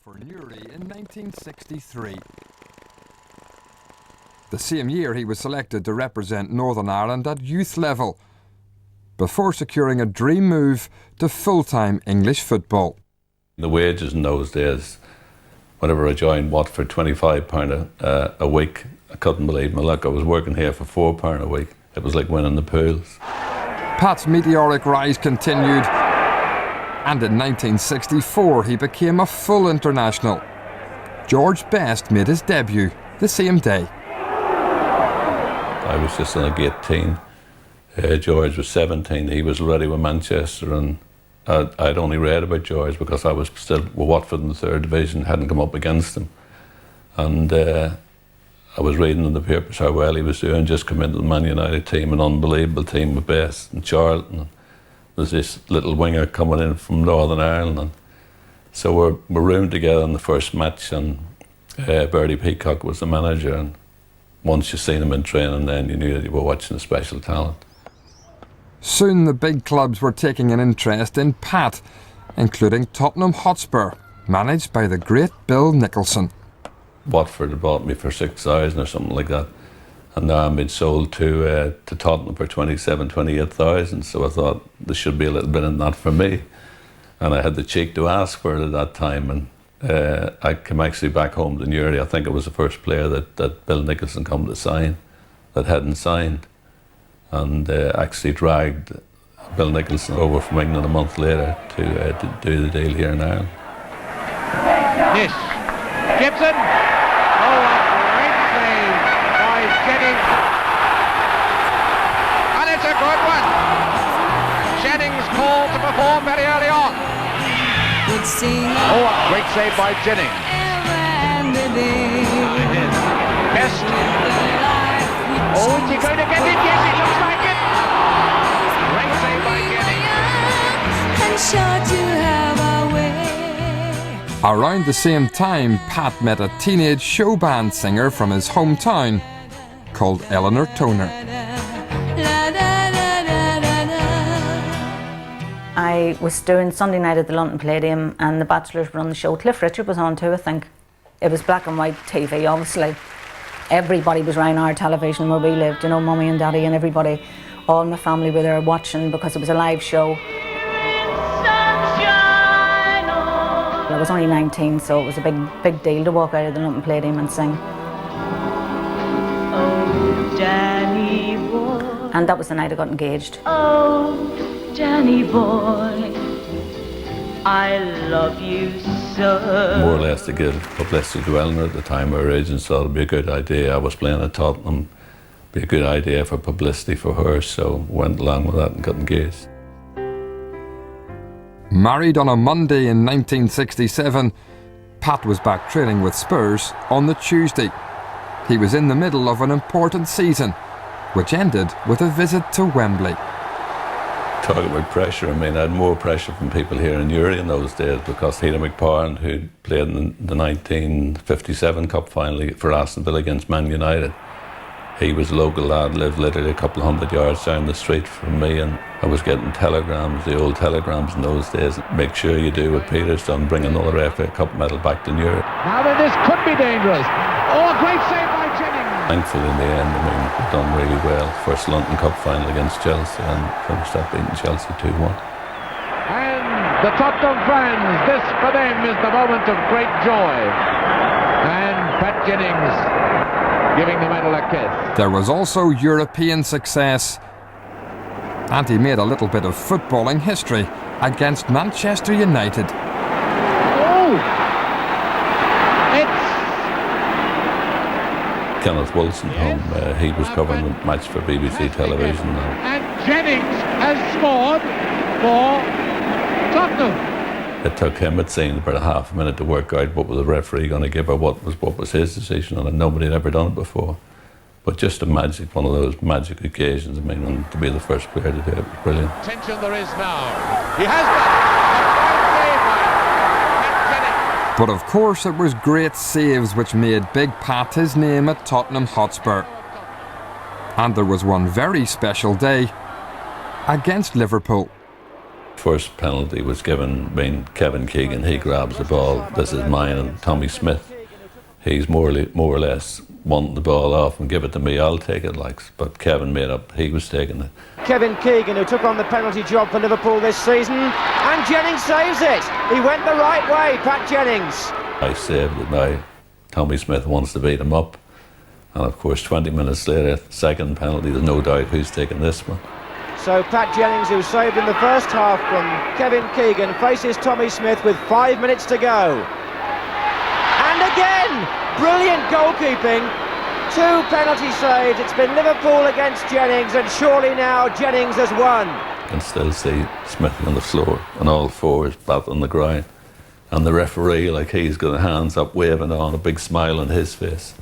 For Newry in 1963. The same year he was selected to represent Northern Ireland at youth level, before securing a dream move to full-time English football. The wages in those days, whenever I joined Watford, £25 a week, I couldn't believe my luck. I was working here for £4 a week. It was like winning the pools. Pat's meteoric rise continued, and in 1964 he became a full international. George Best made his debut the same day. I was just like 18. George was 17. He was already with Manchester, and I'd only read about George because I was still with Watford in the 3rd Division, hadn't come up against him. And I was reading in the papers how well he was doing, just come into the Man United team, an unbelievable team with Best and Charlton. There's this little winger coming in from Northern Ireland. And so we're roomed together in the first match, and Bertie Peacock was the manager. And once you seen him in training, then you knew that you were watching a special talent. Soon the big clubs were taking an interest in Pat, including Tottenham Hotspur, managed by the great Bill Nicholson. Watford had bought me for 6,000 or something like that, and now I'm being sold to Tottenham for 27,000, 28,000. So I thought there should be a little bit in that for me, and I had the cheek to ask for it at that time. And I came actually back home to Newry. I think it was the first player that Bill Nicholson come to sign that hadn't signed, and actually dragged Bill Nicholson over from England a month later to do the deal here in Ireland. Yes, Gibson. Oh, a great save by Jennings, and it's a good one. Jennings called to perform very early on. Oh, a great save by Jennings. Best. Oh, is he going to get it? Yes, it looks like it. Great save by Jennings. Around the same time, Pat met a teenage show band singer from his hometown called Eleanor Toner. I was doing Sunday night at the London Palladium, and the Bachelors were on the show. Cliff Richard was on too, I think. It was black and white TV, obviously. Everybody was around our television where we lived, you know, Mummy and Daddy and everybody. All my family were there watching because it was a live show. I was only 19, so it was a big deal to walk out of the London Palladium and sing. Oh, Danny boy. And that was the night I got engaged. Oh, Danny boy, I love you so. More or less to give publicity to Eleanor at the time. Her agents thought it'd be a good idea. I was playing at Tottenham, be a good idea for publicity for her, so went along with that and got engaged. Married on a Monday in 1967, Pat was back training with Spurs on the Tuesday. He was in the middle of an important season, which ended with a visit to Wembley. Talk about pressure. I mean, I had more pressure from people here in Newry in those days because Peter McParland, who played in the 1957 Cup final for Aston Villa against Man United, he was a local lad, lived literally a couple of 100 yards down the street from me, and I was getting telegrams, the old telegrams in those days. Make sure you do what Peter's done, bring another FA Cup medal back to Newry. Now then, this could be dangerous. Oh, a great save by Jennings. Thankfully, in the end, I mean, we've done really well. First London Cup final against Chelsea and finished up beating Chelsea 2-1. And the Tottenham fans, this for them is the moment of great joy. And Pat Jennings giving the medal a kiss. There was also European success, and he made a little bit of footballing history against Manchester United. Oh! It's... Kenneth Wilson, he was covering the match for BBC television. And Jennings has scored for Tottenham. It took him, it seemed, about a half a minute to work out what was the referee going to give or what was his decision, and nobody had ever done it before. But just one of those magic occasions, I mean, and to be the first player to do it was brilliant. Attention there is now. He has got a fine save by Pat Jennings. But of course it was great saves which made Big Pat his name at Tottenham Hotspur. And there was one very special day against Liverpool. first penalty was given, Kevin Keegan, he grabs the ball, this is mine, and Tommy Smith, he's more or less wanting the ball off and give it to me, I'll take it, but Kevin made up, he was taking it. Kevin Keegan, who took on the penalty job for Liverpool this season, and Jennings saves it. He went the right way, Pat Jennings. I saved it now. Tommy Smith wants to beat him up. And of course, 20 minutes later, second penalty, there's no doubt who's taking this one. So Pat Jennings, who saved in the first half from Kevin Keegan, faces Tommy Smith with 5 minutes to go. And again, brilliant goalkeeping. 2 penalty saves. It's been Liverpool against Jennings, and surely now Jennings has won. You can still see Smith on the floor, on all fours, back on the ground. And the referee, he's got his hands up, waving on, a big smile on his face.